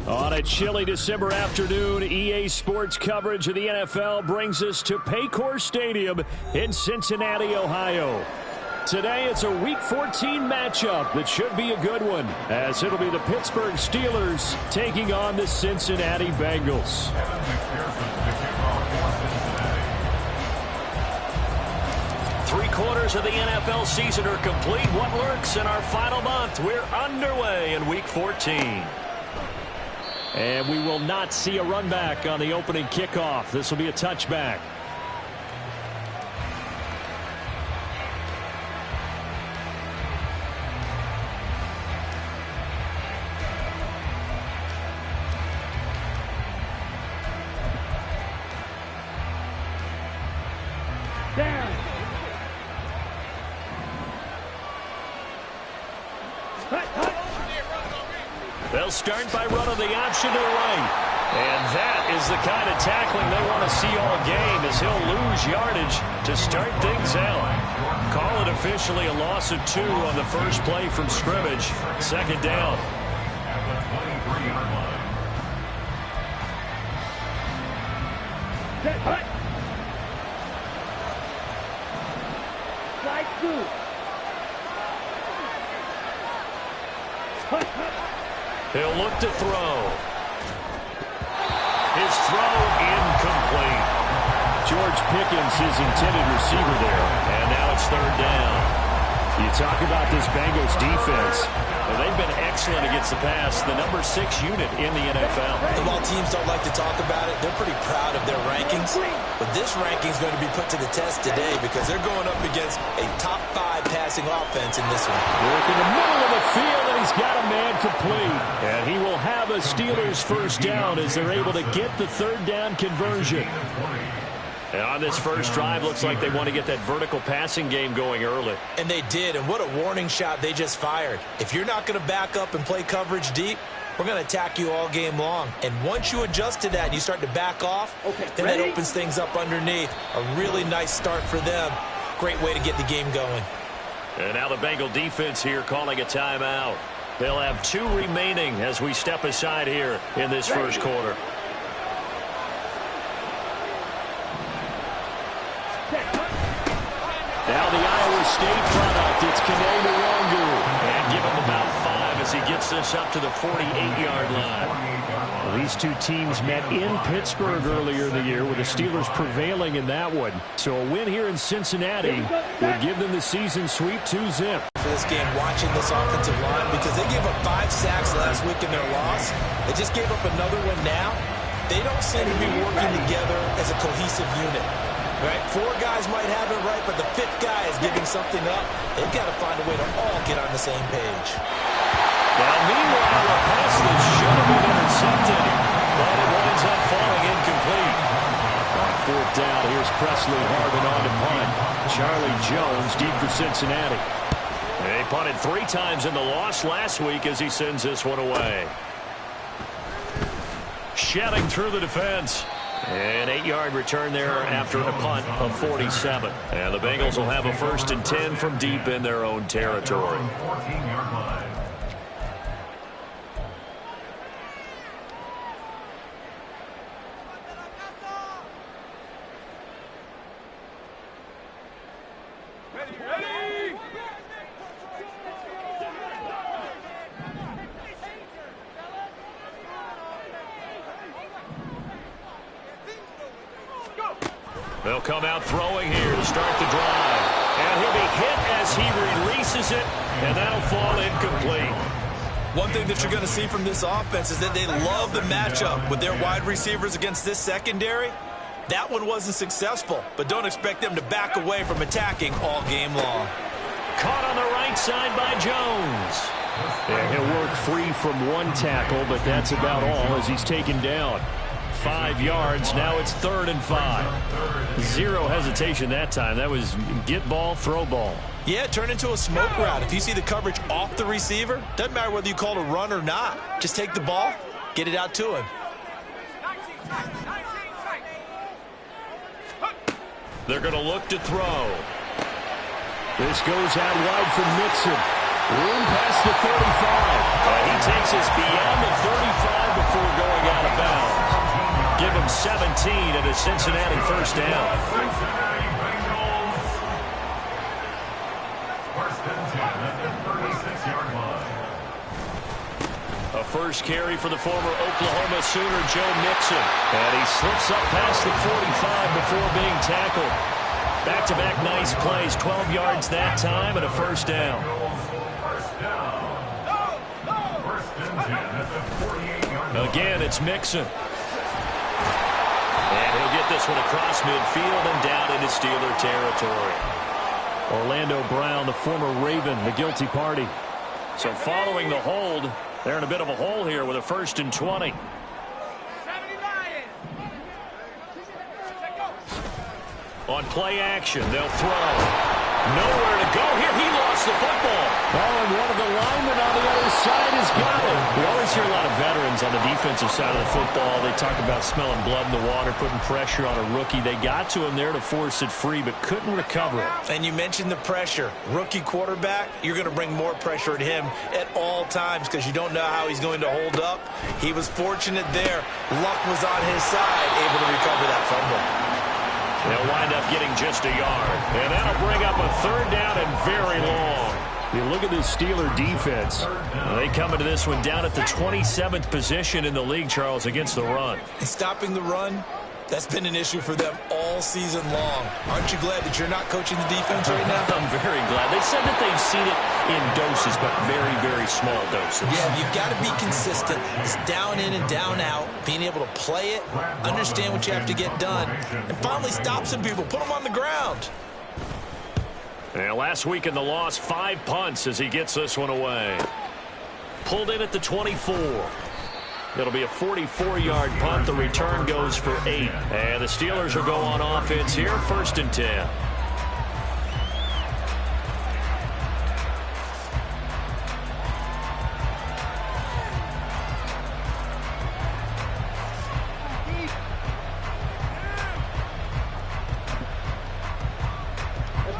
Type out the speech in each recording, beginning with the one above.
On a chilly December afternoon, EA Sports coverage of the NFL brings us to Paycor Stadium in Cincinnati, Ohio. Today, it's a Week 14 matchup that should be a good one, as it'll be the Pittsburgh Steelers taking on the Cincinnati Bengals. Three-quarters of the NFL season are complete. What lurks in our final month? We're underway in Week 14. And we will not see a run back on the opening kickoff. This will be a touchback. They'll start by running the option to the right. And that is the kind of tackling they want to see all game, as he'll lose yardage to start things out. Call it officially a loss of 2 on the first play from scrimmage. Second down. He'll look to throw. His throw incomplete. George Pickens, his intended receiver there. And now it's third down. You talk about this Bengals defense. Well, they've been excellent against the pass. The number 6 unit in the NFL. And while teams don't like to talk about it, they're pretty proud of their rankings. But this ranking is going to be put to the test today because they're going up against a top 5 passing offense in this one. Work in the middle of the field, and he's got a man complete. And he will have a Steelers first down as they're able to get the third down conversion. And on this first drive, looks like they want to get that vertical passing game going early. And they did, and what a warning shot they just fired. If you're not going to back up and play coverage deep, we're going to attack you all game long. And once you adjust to that and you start to back off, then that opens things up underneath. A really nice start for them. Great way to get the game going. And now the Bengal defense here calling a timeout. They'll have 2 remaining as we step aside here in this first quarter. Now the Iowa State product, it's Kene Nwangwu. And give him about 5 as he gets this up to the 48-yard line. Well, these 2 teams met in Pittsburgh earlier in the year, with the Steelers prevailing in that one. So a win here in Cincinnati would give them the season sweep 2-zip. For this game, watching this offensive line, because they gave up 5 sacks last week in their loss. They just gave up another one now. They don't seem to be working together as a cohesive unit. Right? 4 guys might have it right, but the 5th guy is giving something up. They've got to find a way to all get on the same page. Now, meanwhile, a pass that should have been intercepted, but it winds up falling incomplete. On 4th down, here's Presley Harvin on to punt. Charlie Jones deep for Cincinnati. They punted 3 times in the loss last week as he sends this one away. Shedding through the defense. An 8-yard return there after a punt of 47. And the Bengals will have a 1st and 10 from deep in their own territory. They'll come out throwing here to start the drive. And he'll be hit as he releases it, and that'll fall incomplete. One thing that you're going to see from this offense is that they love the matchup with their wide receivers against this secondary. That one wasn't successful, but don't expect them to back away from attacking all game long. Caught on the right side by Jones. And he'll work free from 1 tackle, but that's about all as he's taken down. 5 yards. Now it's 3rd and 5. 0 hesitation that time. That was get ball, throw ball. Yeah, turn into a smoke route. If you see the coverage off the receiver, doesn't matter whether you call it a run or not. Just take the ball, get it out to him. They're going to look to throw. This goes out wide from Mixon. Room past the 35. And he takes us beyond the 35 before going out of bounds. Give him 17 and a Cincinnati first down. A first carry for the former Oklahoma Sooner, Joe Mixon. And he slips up past the 45 before being tackled. Back-to-back nice plays, 12 yards that time and a first down. Again, it's Mixon. And he'll get this one across midfield and down into Steeler territory. Orlando Brown, the former Raven, the guilty party. So following the hold, they're in a bit of a hole here with a 1st and 20. On play action, they'll throw. Nowhere to go here. He lost the football. Oh, and one of the linemen on the other side has got it. We always hear a lot of veterans on the defensive side of the football. They talk about smelling blood in the water, putting pressure on a rookie. They got to him there to force it free, but couldn't recover it. And you mentioned the pressure. Rookie quarterback, you're going to bring more pressure at him at all times because you don't know how he's going to hold up. He was fortunate there. Luck was on his side, able to recover that fumble. They'll wind up getting just a yard. And that'll bring up a 3rd down and very long. You look at this Steeler defense. They come into this one down at the 27th position in the league, Charles, against the run. And stopping the run, that's been an issue for them all season long. Aren't you glad that you're not coaching the defense right now? I'm very glad. They said that they've seen it in doses, but very, very small doses. Yeah, you've got to be consistent. It's down in and down out, being able to play it, understand what you have to get done, and finally stop some people, put them on the ground. And last week in the loss, 5 punts as he gets this one away. Pulled in at the 24. It'll be a 44-yard punt. The return goes for 8. And the Steelers will go on offense here, 1st and 10.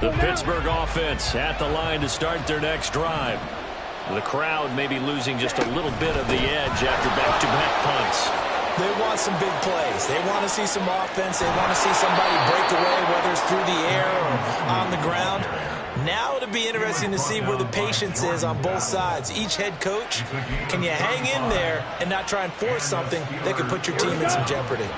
The Pittsburgh offense at the line to start their next drive. The crowd may be losing just a little bit of the edge after back-to-back punts. They want some big plays. They want to see some offense. They want to see somebody break away, whether it's through the air or on the ground. Now it'll be interesting to see where the patience is on both sides. Each head coach, can you hang in there and not try and force something that could put your team in some jeopardy?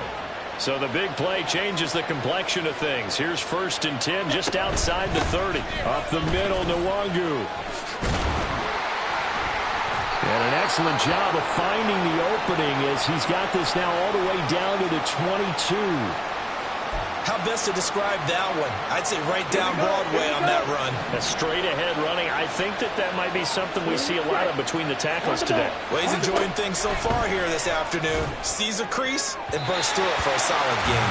So the big play changes the complexion of things. Here's 1st and 10 just outside the 30. Up the middle, Nwangu. And an excellent job of finding the opening as he's got this now all the way down to the 22. How best to describe that one? I'd say right down Broadway on that run. A straight-ahead running. I think that might be something we see a lot of between the tackles today. Well, he's enjoying things so far here this afternoon. Sees a crease and bursts through it for a solid gain.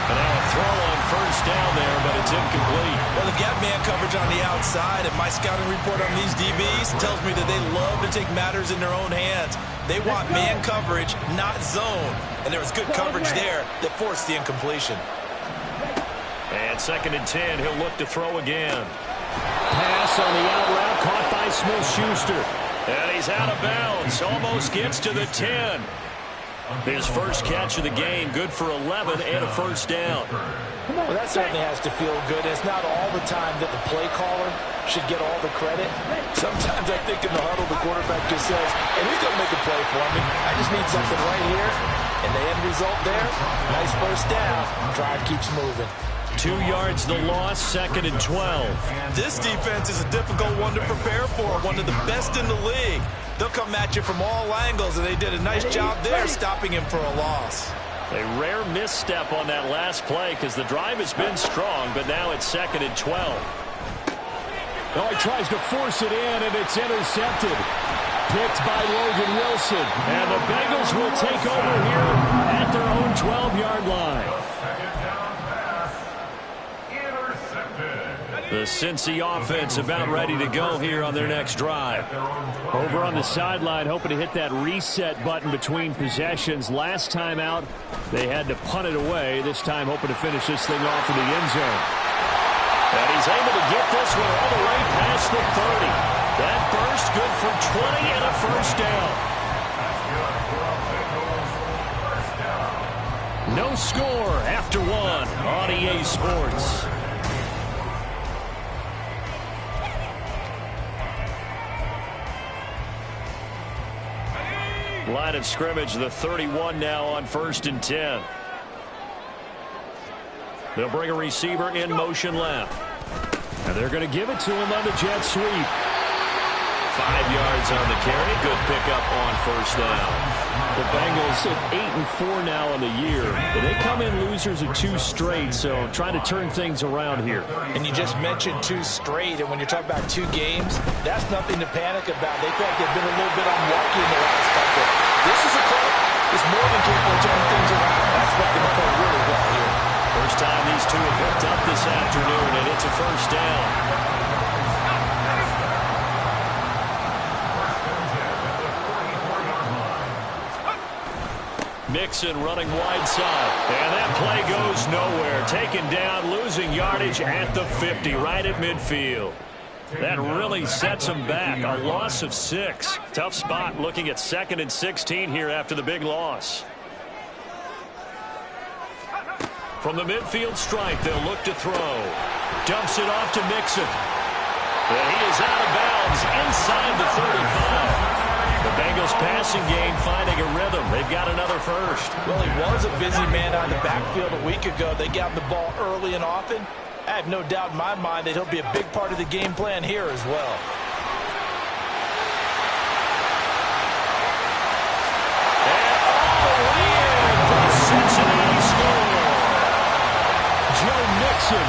And now a throw on 1st down there, but it's incomplete. Well, they've got man coverage on the outside, and my scouting report on these DBs tells me that they love to take matters in their own hands. They want man coverage, not zone. And there was good coverage there that forced the incompletion. And 2nd and 10, he'll look to throw again. Pass on the out route, caught by Smith-Schuster. And he's out of bounds, almost gets to the 10. His first catch of the game, good for 11 and a 1st down. Well, that certainly has to feel good. It's not all the time that the play caller should get all the credit. Sometimes I think in the huddle, the quarterback just says, hey, who's going to make a play for me? I just need something right here. And the end result there, nice 1st down. Drive keeps moving. 2 yards the loss, 2nd and 12. This defense is a difficult one to prepare for, one of the best in the league. They'll come at you from all angles, and they did a nice job there stopping him for a loss. A rare misstep on that last play because the drive has been strong, but now it's 2nd and 12. Oh, he tries to force it in, and it's intercepted. Picked by Logan Wilson. And the Bengals will take over here at their own 12-yard line. The Cincy offense about ready to go here on their next drive. Over on the sideline, hoping to hit that reset button between possessions. Last time out, they had to punt it away. This time, hoping to finish this thing off in the end zone. And he's able to get this one all the way past the 30. That burst good for 20 and a 1st first down. No score after one on EA Sports. Line of scrimmage, the 31 now on 1st and 10. They'll bring a receiver in motion left. And they're going to give it to him on the jet sweep. 5 yards on the carry. Good pickup on first down. The Bengals at 8-4 now on the year. And they come in losers of 2 straight, so trying to turn things around here. And you just mentioned 2 straight, and when you're talking about 2 games, that's nothing to panic about. They feel like they've been a little bit unlucky in the last couple. This is a club that's more than capable of turning things around. That's what they're going to play really well here. First time these two have hooked up this afternoon, and it's a first down. Mixon running wide side. And that play goes nowhere. Taken down, losing yardage at the 50, right at midfield. That really sets him back. A loss of 6. Tough spot looking at 2nd and 16 here after the big loss. From the midfield stripe, they'll look to throw. Dumps it off to Mixon. And he is out of bounds inside the 35. The Bengals passing game finding a rhythm. They've got another first. Well, he was a busy man out of the backfield a week ago. They got the ball early and often. I have no doubt in my mind that he'll be a big part of the game plan here as well. And all the way in for the Cincinnati score. Joe Mixon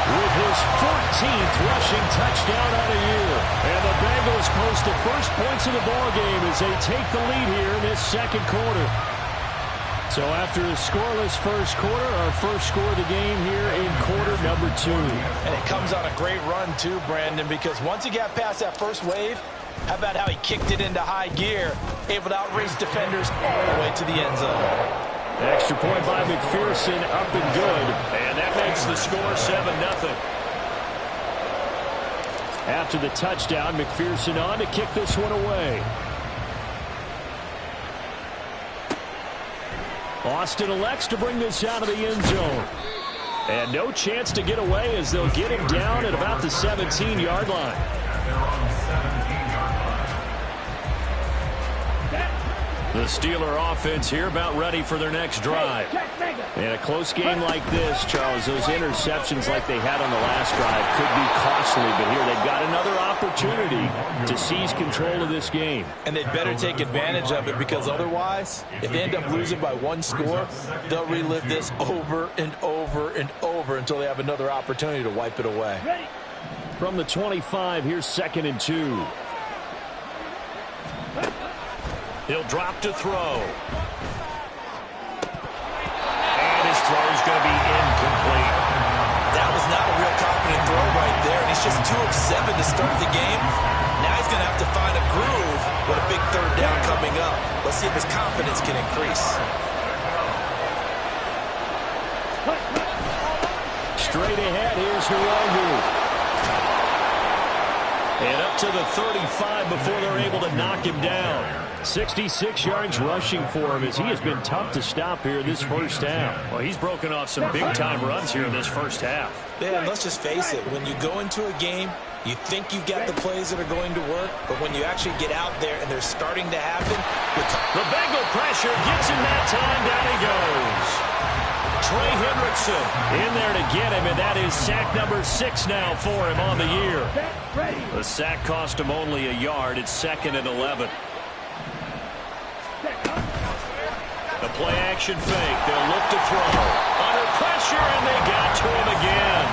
with his 14th rushing touchdown on the year. And the Bengals post the first points of the ballgame as they take the lead here in this second quarter. So after a scoreless first quarter, our first score of the game here in quarter number 2. And it comes on a great run too, Brandon, because once he got past that first wave, how about how he kicked it into high gear, able to outrace defenders all the way to the end zone. Extra point by McPherson, up and good. And that makes the score 7-0. After the touchdown, McPherson on to kick this one away. Austin elects to bring this out of the end zone. And no chance to get away as they'll get him down at about the 17-yard line. The Steeler offense here about ready for their next drive. In a close game like this, Charles, those interceptions like they had on the last drive could be costly, but here they've got another opportunity to seize control of this game. And they'd better take advantage of it, because otherwise, if they end up losing by 1 score, they'll relive this over and over and over until they have another opportunity to wipe it away. From the 25, here's 2nd and 2. He'll drop to throw. And his throw's going to be incomplete. That was not a real confident throw right there, and he's just 2 of 7 to start the game. Now he's going to have to find a groove with a big 3rd down coming up. Let's see if his confidence can increase. Straight ahead, here's Nwangu. And up to the 35 before they're able to knock him down. 66 yards rushing for him as he has been tough to stop here this first half. Well, he's broken off some big-time runs here in this first half. Yeah, and let's just face it. When you go into a game, you think you've got the plays that are going to work, but when you actually get out there and they're starting to happen, the Bengal pressure gets him that time. Down he goes. Trey Hendrickson in there to get him, and that is sack number 6 now for him on the year. The sack cost him only a yard. It's 2nd and 11. The play-action fake. They'll look to throw. Under pressure, and they got to him again.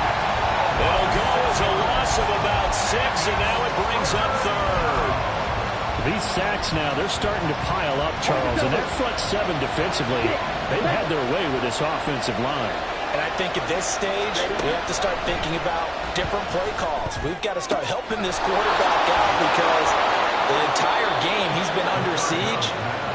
It'll go as a loss of about 6, and now it brings up 3rd. These sacks now, they're starting to pile up, Charles, and that front 7 defensively, they've had their way with this offensive line. And I think at this stage, we have to start thinking about different play calls. We've got to start helping this quarterback out, because the entire game he's been under siege.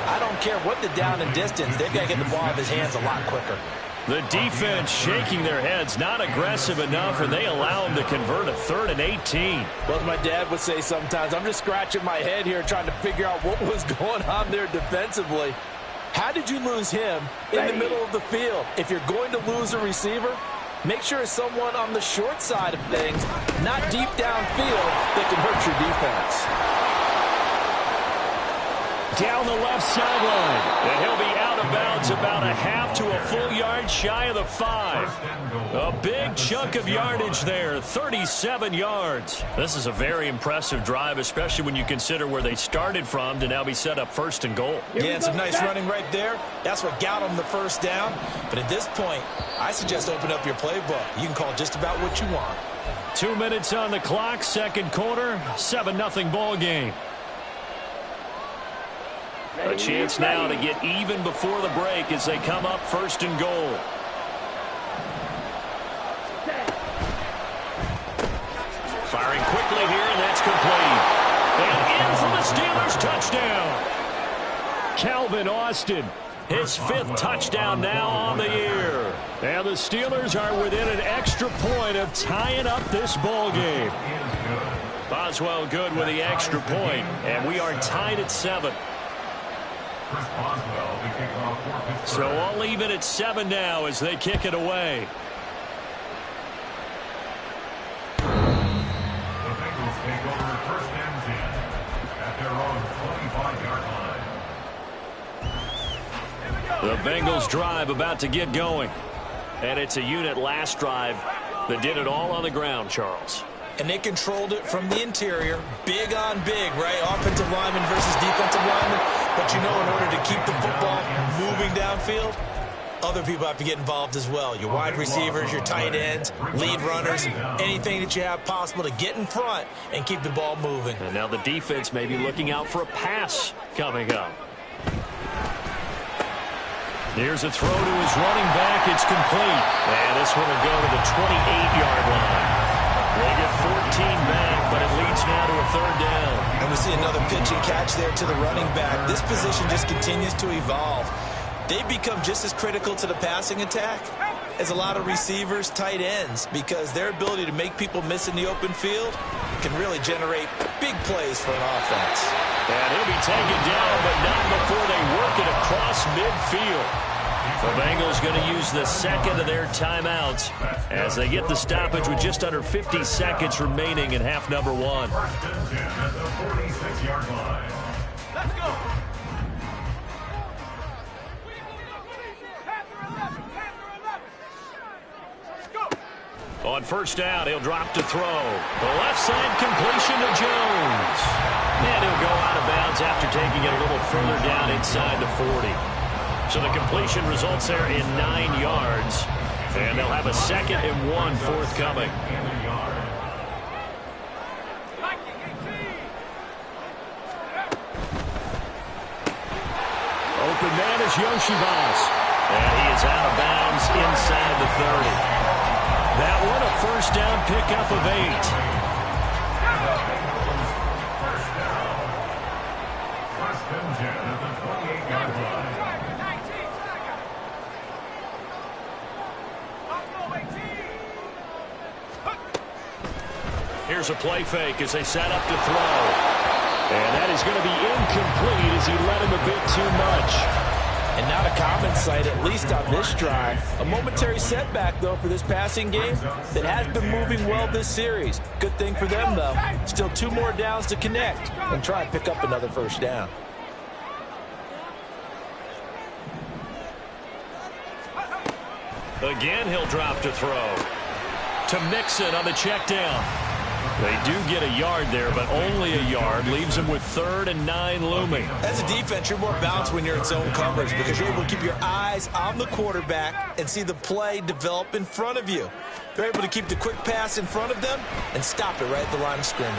I don't care what the down and distance, they've got to get the ball out of his hands a lot quicker. The defense shaking their heads, not aggressive enough, and they allow them to convert a 3rd and 18. Well, as my dad would say sometimes, I'm just scratching my head here trying to figure out what was going on there defensively. How did you lose him in the middle of the field? If you're going to lose a receiver, make sure it's someone on the short side of things, not deep downfield, that can hurt your defense. Down the left sideline, and he'll be out of bounds about a half to a full yard shy of the 5. A big chunk of yardage there, 37 yards. This is a very impressive drive, especially when you consider where they started from to now be set up 1st and goal. Yeah, and some nice running right there. That's what got them the first down. But at this point, I suggest open up your playbook. You can call just about what you want. 2 minutes on the clock, 2nd quarter, 7-0 ball game. A chance now to get even before the break as they come up 1st and goal. Firing quickly here, and that's complete. And in for the Steelers touchdown. Calvin Austin, his 5th touchdown now on the year. And the Steelers are within an extra point of tying up this ball game. Boswell good with the extra point, and we are tied at 7. So all even at 7 now as they kick it away. The Bengals take over 1st and 10 at their own 25-yard line. The Bengals drive about to get going. And it's a unit last drive that did it all on the ground, Charles. And they controlled it from the interior. Big on big, right? Offensive lineman versus defensive lineman. But you know, in order to keep the football moving downfield, other people have to get involved as well. Your wide receivers, your tight ends, lead runners, anything that you have possible to get in front and keep the ball moving. And now the defense may be looking out for a pass coming up. Here's a throw to his running back. It's complete. And this one will go to the 28-yard line. They get 14 back, but it leads now to a 3rd down. And we see another pitch and catch there to the running back. This position just continues to evolve. They've become just as critical to the passing attack as a lot of receivers, tight ends, because their ability to make people miss in the open field can really generate big plays for an offense. And he'll be taken down, but not before they work it across midfield. The Bengals going to use the 2nd of their timeouts as they get the stoppage with just under 50 seconds remaining in half number 1. 1st and 10 at the 46-yard line. Let's go. On 1st down, he'll drop to throw. The left side completion to Jones. And he'll go out of bounds after taking it a little further down inside the 40. So the completion results there in 9 yards. And they'll have a 2nd and 1 forthcoming. Open man is Yoshibas. And he is out of bounds inside the 30. That one a 1st down pickup of 8. Here's a play fake as they set up to throw. And that is going to be incomplete as he led him a bit too much. And not a common sight, at least on this drive. A momentary setback, though, for this passing game that has been moving well this series. Good thing for them, though. Still 2 more downs to connect and try and pick up another 1st down. Again, he'll drop to throw. To Mixon on the check down. They do get a yard there, but only a yard. Leaves them with 3rd and 9 looming. As a defense, you're more balanced when you're in zone coverage because you're able to keep your eyes on the quarterback and see the play develop in front of you. They're able to keep the quick pass in front of them and stop it right at the line of scrimmage.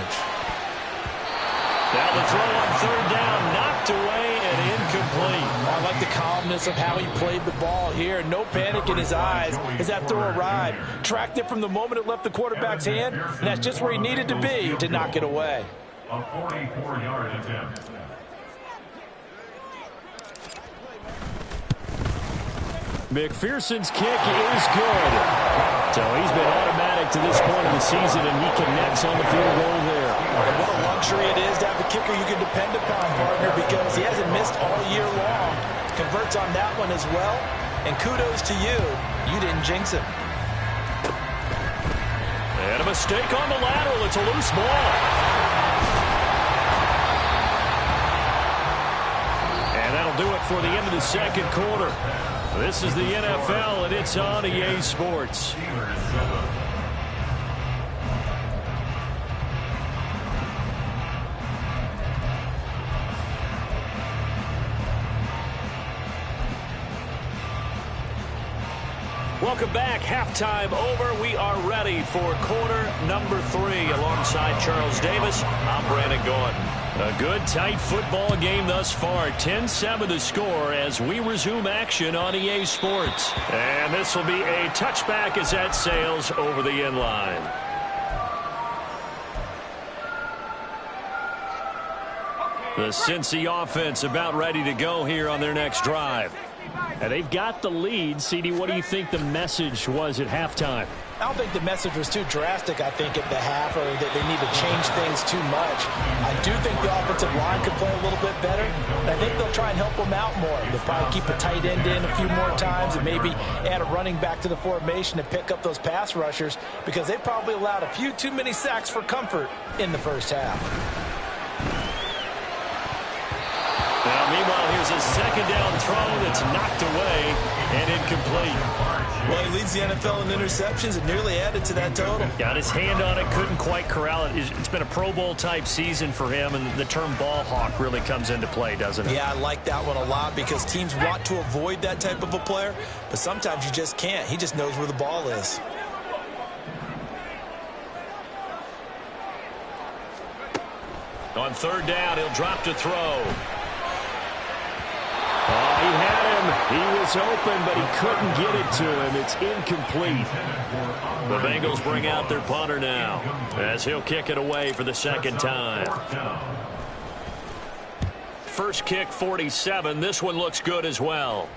Now the throw on 3rd down, knocked away and incomplete. I like the calmness of how he played the ball here. No panic in his eyes as that throw arrived. Tracked it from the moment it left the quarterback's hand, and that's just where he needed to be to knock it away. A 44-yard attempt. McPherson's kick is good. So he's been automatic to this point of the season, and he connects on the field goal there. And what a luxury it is to have a kicker you can depend upon, partner, because he hasn't missed all year long. Converts on that one as well. And kudos to you. You didn't jinx him. And a mistake on the lateral. It's a loose ball. And that'll do it for the end of the second quarter. This is the NFL, and it's on EA Sports. Welcome back. Halftime over. We are ready for quarter number 3. Alongside Charles Davis, I'm Brandon Gordon. A good, tight football game thus far. 10-7 to score as we resume action on EA Sports. And this will be a touchback as that sails over the end line. The Cincy offense about ready to go here on their next drive. And they've got the lead. CD, what do you think the message was at halftime? I don't think the message was too drastic, I think, at the half, or that they need to change things too much. I do think the offensive line could play a little bit better. And I think they'll try and help them out more. They'll probably keep a tight end in a few more times and maybe add a running back to the formation to pick up those pass rushers, because they probably allowed a few too many sacks for comfort in the first half. Now, meanwhile, here's a second down throw that's knocked away and incomplete. Well, he leads the NFL in interceptions and nearly added to that total. Got his hand on it, couldn't quite corral it. It's been a Pro Bowl-type season for him, and the term ball hawk really comes into play, doesn't it? Yeah, I like that one a lot because teams want to avoid that type of a player, but sometimes you just can't. He just knows where the ball is. On third down, he'll drop to throw. Oh, he had him. He was open, but he couldn't get it to him. It's incomplete. The Bengals bring out their punter now as he'll kick it away for the second time. First kick, 47. This one looks good as well.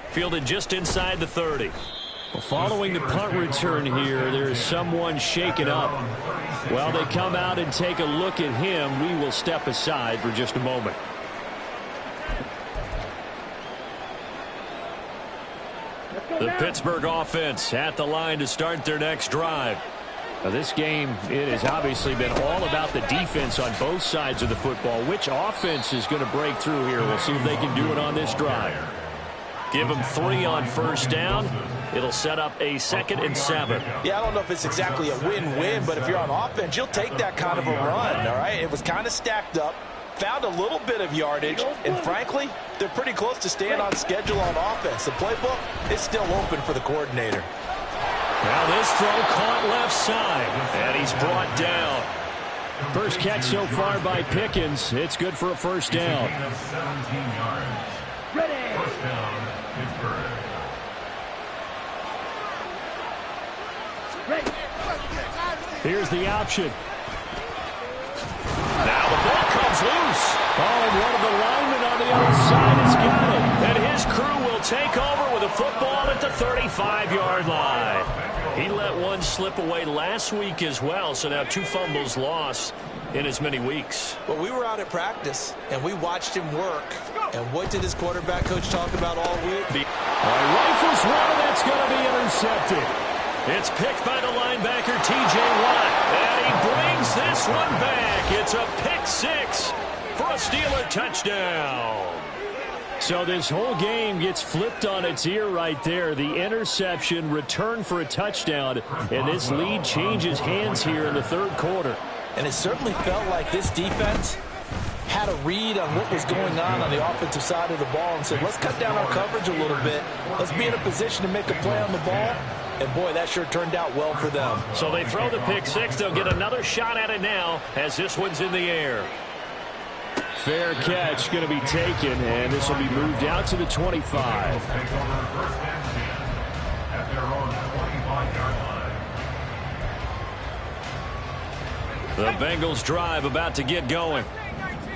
Fielded just inside the 30. Well, following the punt return here, there is someone shaken up. While they come out and take a look at him, we will step aside for just a moment. The Pittsburgh offense at the line to start their next drive. Now, this game, it has obviously been all about the defense on both sides of the football. Which offense is going to break through here? We'll see if they can do it on this drive. Give them 3 on first down. It'll set up a 2nd and 7. Yeah, I don't know if it's exactly a win-win, but if you're on offense, you'll take that kind of a run, all right? It was kind of stacked up. Found a little bit of yardage, and frankly, they're pretty close to staying on schedule on offense. The playbook is still open for the coordinator. Now this throw caught left side, and he's brought down. First catch so far by Pickens. It's good for a first down. First down, Pittsburgh. Here's the option. Now the ball comes loose. Oh, and one of the linemen on the outside has got it. And his crew will take over with a football at the 35-yard line. He let one slip away last week as well, so now 2 fumbles lost in as many weeks. Well, we were out at practice, and we watched him work. And what did his quarterback coach talk about all week? Rifles one, and that's going to be intercepted. It's picked by the linebacker, T.J. Watt, and he brings this one back. It's a pick 6 for a Steeler touchdown. So this whole game gets flipped on its ear right there. The interception, return for a touchdown, and this lead changes hands here in the third quarter. And it certainly felt like this defense had a read on what was going on the offensive side of the ball and said, let's cut down our coverage a little bit. Let's be in a position to make a play on the ball. And, boy, that sure turned out well for them. So they throw the pick 6. They'll get another shot at it now as this one's in the air. Fair catch going to be taken, and this will be moved out to the 25. The Bengals drive about to get going.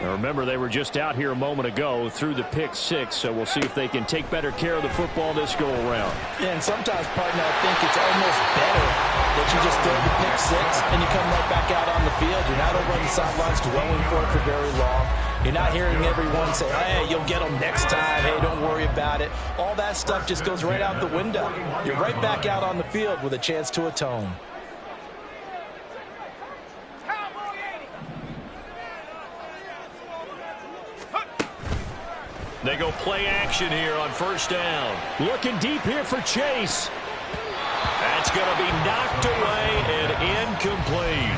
Now remember, they were just out here a moment ago through the pick six, so we'll see if they can take better care of the football this go-around. Yeah, and sometimes, partner, I think it's almost better that you just throw the pick six and you come right back out on the field. You're not over on the sidelines dwelling for it for very long. You're not hearing everyone say, hey, you'll get them next time. Hey, don't worry about it. All that stuff just goes right out the window. You're right back out on the field with a chance to atone. They go play action here on first down. Looking deep here for Chase. That's going to be knocked away and incomplete.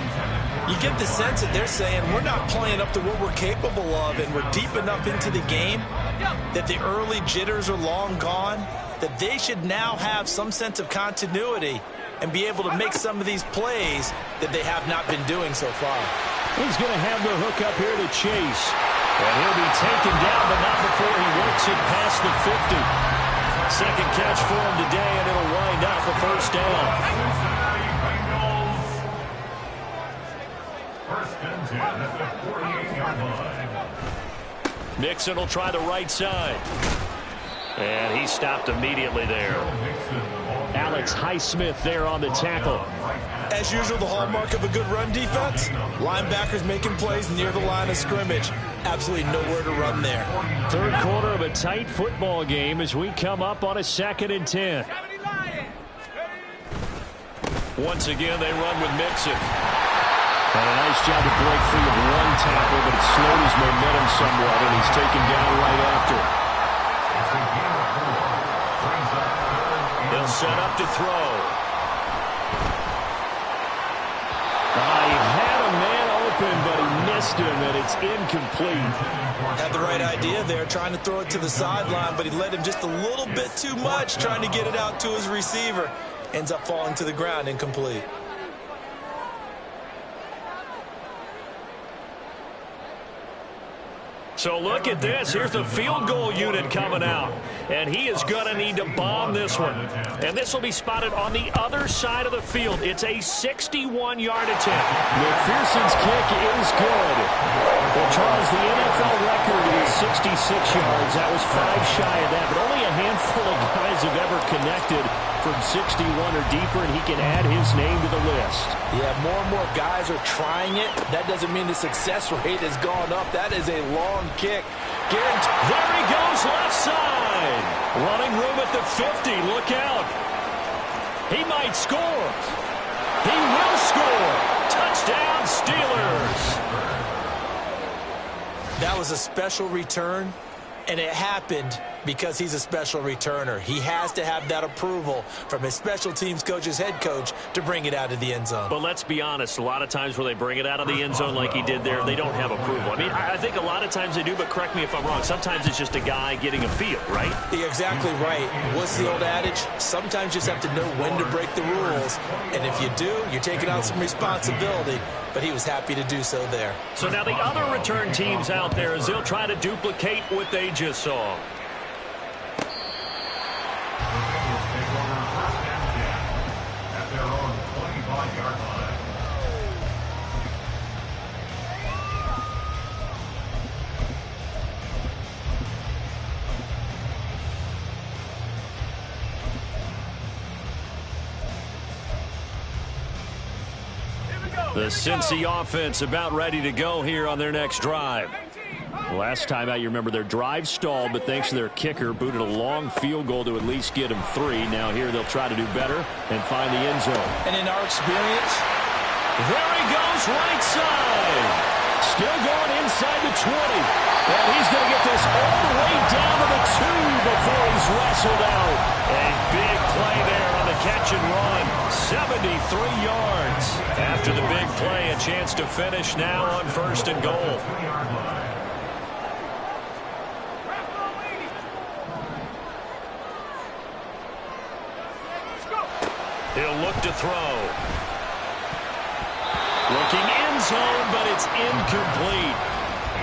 You get the sense that they're saying we're not playing up to what we're capable of, and we're deep enough into the game that the early jitters are long gone, that they should now have some sense of continuity and be able to make some of these plays that they have not been doing so far. He's going to have the hook up here to Chase. And he'll be taken down, but not before he works it past the 50. Second catch for him today, and it'll wind up a first down. First and 10 at the 48-yard line. Mixon will try the right side. And he stopped immediately there. Alex Highsmith there on the tackle. As usual, the hallmark of a good run defense, linebackers making plays near the line of scrimmage. Absolutely nowhere to run there. Third quarter of a tight football game as we come up on a 2nd and 10. Once again, they run with Mixon. And a nice job to break free of one tackle, but it slowed his momentum somewhat, and he's taken down right after. He'll set up to throw. He had a man open, but he missed him, and it's incomplete. Had the right idea there, trying to throw it to the sideline, but he led him just a little bit too much, trying to get it out to his receiver. Ends up falling to the ground, incomplete. So look at this. Here's the field goal unit coming out. And he is going to need to bomb this one. And this will be spotted on the other side of the field. It's a 61-yard attempt. McPherson's kick is good. Well, Charles, the NFL record is 66 yards. That was 5 shy of that. But only a handful of guys have ever connected from 61 or deeper, and he can add his name to the list. Yeah, more and more guys are trying it. That doesn't mean the success rate has gone up. That is a long kick. There he goes, left side. Running room at the 50. Look out. He might score. He will score. Touchdown, Steelers. That was a special return, and it happened because he's a special returner. He has to have that approval from his special teams coach, his head coach, to bring it out of the end zone. But let's be honest, a lot of times when they bring it out of the end zone like he did there, they don't have approval. I mean, I think a lot of times they do, but correct me if I'm wrong. Sometimes it's just a guy getting a feel, right? You're exactly right. What's the old adage? Sometimes you just have to know when to break the rules. And if you do, you're taking on some responsibility. But he was happy to do so there. So now the other return teams out there, as they'll try to duplicate what they just saw. At their own 25-yard line. The Cincy offense about ready to go here on their next drive. Last time out, you remember their drive stalled, but thanks to their kicker, booted a long field goal to at least get them 3. Now here they'll try to do better and find the end zone. And in our experience, there he goes, right side. Still going inside the 20. And he's going to get this all the way down to the 2 before he's wrestled out. A big play there on the catch and run. 73 yards. After the big play, a chance to finish now on 1st and goal. He'll look to throw. Looking end zone, but it's incomplete.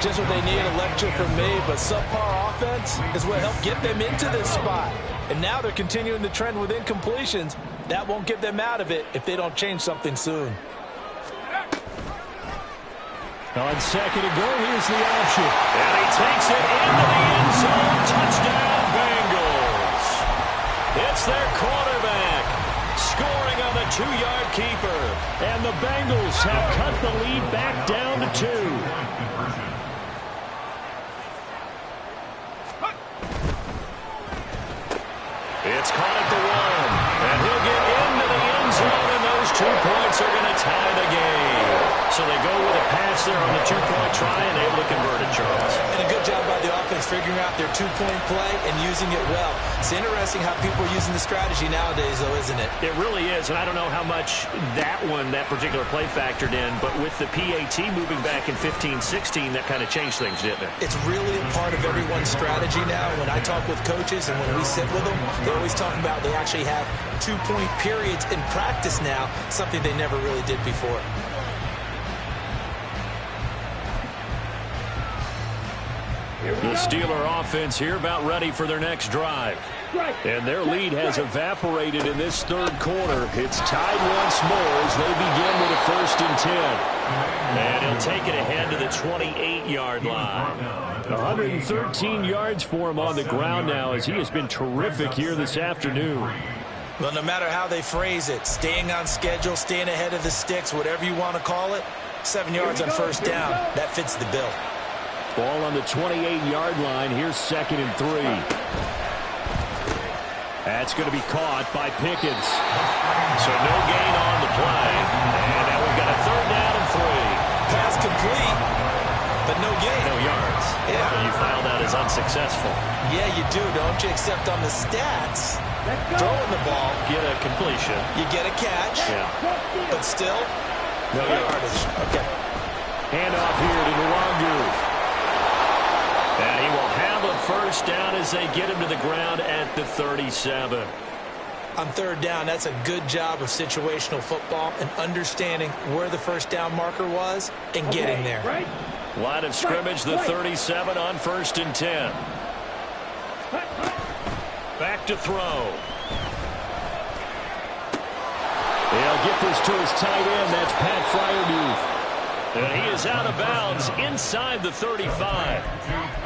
just what they need, a lecture from me, but subpar offense is what helped get them into this spot. And now they're continuing the trend with incompletions. That won't get them out of it if they don't change something soon. On second and goal, here's the option. And he takes it into the end zone. Touchdown, Bengals. It's their quarterback scoring on the 2-yard keeper. And the Bengals have cut the lead back down to 2. It's caught at the 1. And he'll get into the end zone, and those 2 points are going to tie the game. So they go with a pass there on the 2-point try and able to convert it, Charles. And a good job by the offense figuring out their 2-point play and using it well. It's interesting how people are using the strategy nowadays, though, isn't it? It really is, and I don't know how much that particular play factored in, but with the PAT moving back in 15-16, that kind of changed things, didn't it? It's really a part of everyone's strategy now. When I talk with coaches and when we sit with them, they always talk about they actually have 2-point periods in practice now, something they never really did before. The Steeler offense here about ready for their next drive. And their lead has evaporated in this third quarter. It's tied once more as they begin with a 1st and 10. And he'll take it ahead to the 28-yard line. 113 yards for him on the ground now as he has been terrific here this afternoon. Well, no matter how they phrase it, staying on schedule, staying ahead of the sticks, whatever you want to call it, 7 yards on 1st down, that fits the bill. Ball on the 28-yard line. Here's 2nd and 3. That's going to be caught by Pickens. So no gain on the play. And now we've got a 3rd down and 3. Pass complete, but no gain. No yards. Yeah. So you file that as unsuccessful. Yeah, you do, don't you? Except on the stats, throwing the ball, Get a completion. you get a catch, Yeah. but still, No yardage. Okay. Handoff here to Nwangu. And he will have a 1st down as they get him to the ground at the 37. On 3rd down, that's a good job of situational football and understanding where the 1st down marker was and getting there. Line of scrimmage, the 37 on 1st and 10. Back to throw. They'll get this to his tight end. That's Pat Fryermuth. And he is out of bounds inside the 35.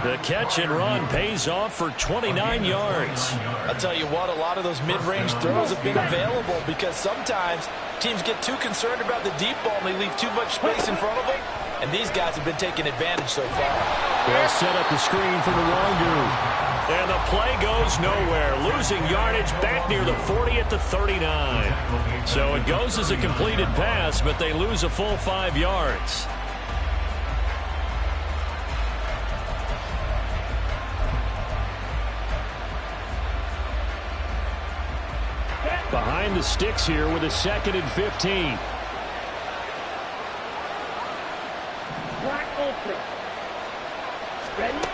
The catch and run pays off for 29 yards. I'll tell you what, a lot of those mid-range throws have been available because sometimes teams get too concerned about the deep ball and they leave too much space in front of them. And these guys have been taking advantage so far. They'll set up the screen for Nwangu. And the play goes nowhere. Losing yardage back near the 40 at the 39. So it goes as a completed pass, but they lose a full 5 yards. Behind the sticks here with a 2nd and 15. Black Ultra. Ready?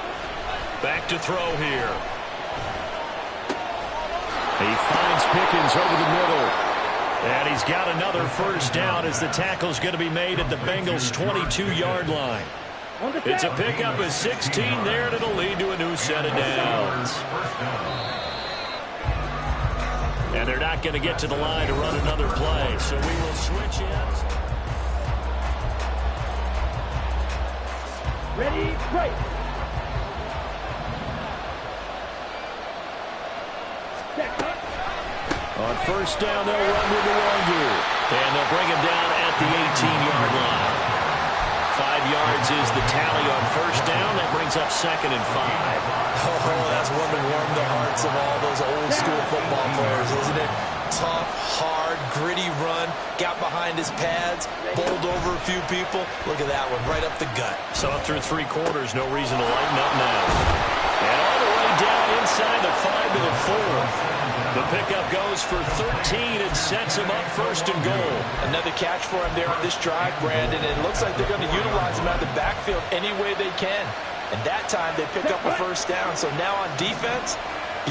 Back to throw here. He finds Pickens over the middle. And he's got another 1st down as the tackle's going to be made at the Bengals' 22-yard line. It's a pickup of 16 there, and it'll lead to a new set of downs. And they're not going to get to the line to run another play, so we will switch ends. Ready? Right. On 1st down, they'll run with Nwangu. And they'll bring him down at the 18-yard line. 5 yards is the tally on 1st down. That brings up 2nd and 5. Oh, that's one to warm the hearts of all those old-school football players, isn't it? Tough, hard, gritty run. Got behind his pads, bowled over a few people. Look at that one, right up the gut. So through 3 quarters, no reason to lighten up now. And all the way down inside the 5 to the 4. The pickup goes for 13 and sets him up 1st and goal. Another catch for him there on this drive, Brandon. And it looks like they're going to utilize him out of the backfield any way they can. And that time they pick up a 1st down. So now on defense,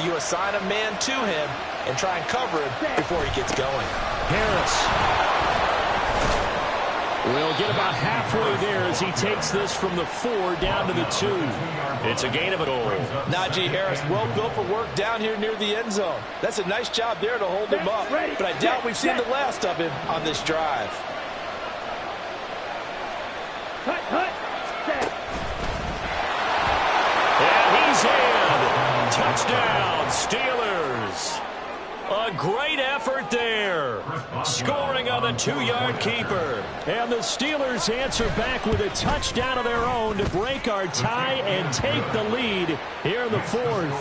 you assign a man to him and try and cover him before he gets going. Harris will get about halfway there as he takes this from the 4 down to the 2. It's a gain of a goal. Najee Harris, well built for work down here near the end zone. That's a nice job there to hold him up. But I doubt we've seen the last of him on this drive. Cut, cut. Touchdown, Steelers. A great effort there. Scoring on the 2-yard keeper. And the Steelers answer back with a touchdown of their own to break our tie and take the lead here in the fourth.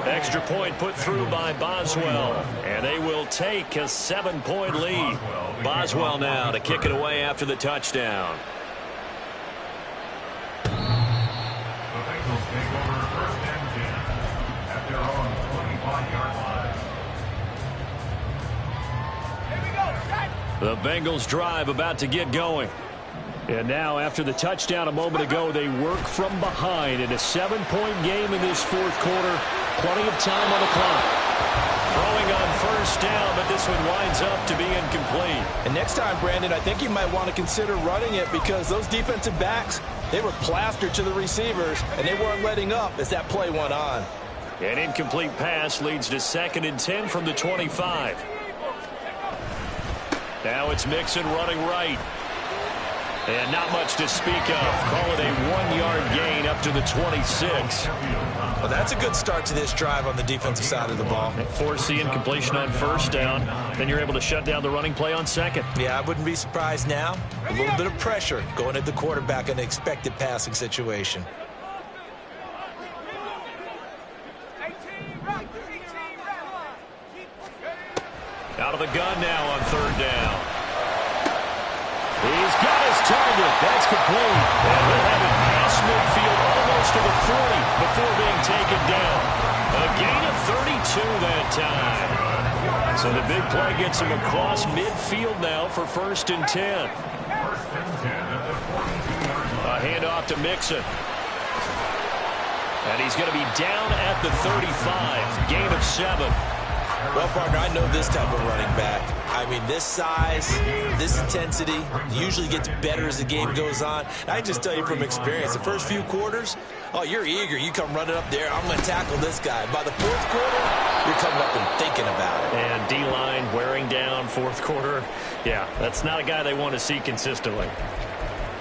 Extra point put through by Boswell. And they will take a 7-point lead. Boswell now to kick it away after the touchdown. The Bengals take over first and 10 at their own 25-yard line. The Bengals drive about to get going. And now, after the touchdown a moment ago, they work from behind in a 7-point game in this fourth quarter. Plenty of time on the clock. Throwing on first down, but this one winds up to be incomplete. And next time, Brandon, I think you might want to consider running it because those defensive backs, they were plastered to the receivers, and they weren't letting up as that play went on. An incomplete pass leads to 2nd and 10 from the 25. Now it's Mixon running right. And not much to speak of. Call it a 1-yard gain up to the 26. Well, that's a good start to this drive on the defensive side of the ball. Force the incompletion on first down. Then you're able to shut down the running play on second. Yeah, I wouldn't be surprised now. A little bit of pressure going at the quarterback in an expected passing situation. Out of the gun now on third down. He's got his target. That's complete. And he'll have it past midfield almost to the 40 before being taken down. A gain of 32 that time. So the big play gets him across midfield now for 1st and 10. First and 10 at the 42-yard line. A handoff to Mixon. And he's going to be down at the 35. Gain of 7. Well, partner, I know this type of running back. I mean, this size, this intensity usually gets better as the game goes on. And I just tell you from experience, the first few quarters, oh, you're eager. You come running up there, I'm going to tackle this guy. By the fourth quarter, you're coming up and thinking about it. And D-line wearing down fourth quarter. Yeah, that's not a guy they want to see consistently.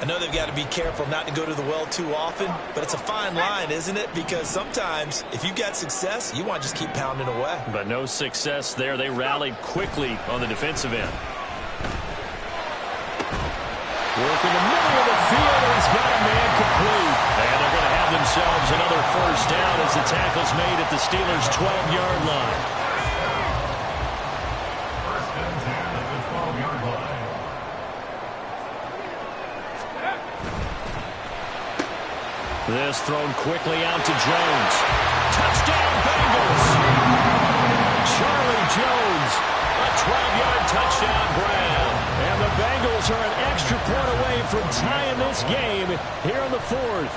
I know they've got to be careful not to go to the well too often, but it's a fine line, isn't it? Because sometimes, if you've got success, you want to just keep pounding away. But no success there. They rallied quickly on the defensive end. Work in the middle of the field, and he's got a man complete. And they're going to have themselves another first down as the tackle's made at the Steelers' 12-yard line. First and 10 at the 12-yard line. This thrown quickly out to Jones. Touchdown, Bengals! Charlie Jones, A 12-yard touchdown grab. and the Bengals are an extra point away from tying this game here in the fourth.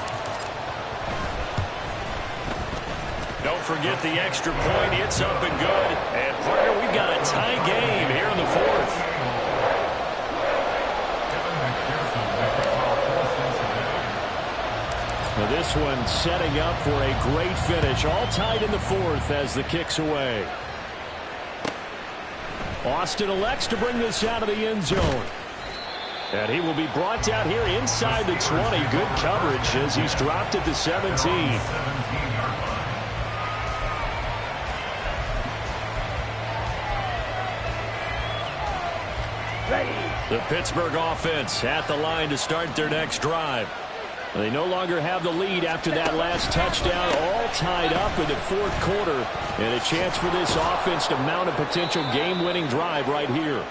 Don't forget the extra point. It's up and good. And, partner, we've got a tie game here in the fourth. Well, this one setting up for a great finish. All tied in the fourth as the kick's away. Austin elects to bring this out of the end zone. And he will be brought down here inside the 20. Good coverage as he's dropped at the 17. The Pittsburgh offense at the line to start their next drive. They no longer have the lead after that last touchdown, all tied up in the fourth quarter. And a chance for this offense to mount a potential game-winning drive right here.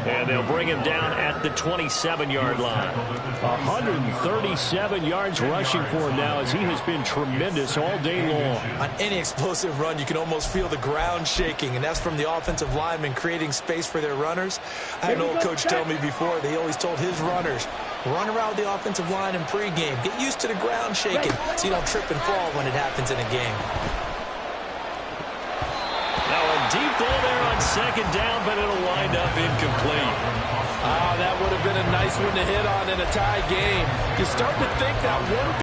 And they'll bring him down at the 27-yard line. 137 yards rushing for him now as he has been tremendous all day long. On any explosive run, you can almost feel the ground shaking, and that's from the offensive linemen creating space for their runners. I had an old coach tell me before, they always told his runners, run around the offensive line in pregame. Get used to the ground shaking so you don't trip and fall when it happens in a game. Now a deep ball there on second down, but it'll wind up incomplete. That would have been a nice one to hit on in a tie game. You start to think that one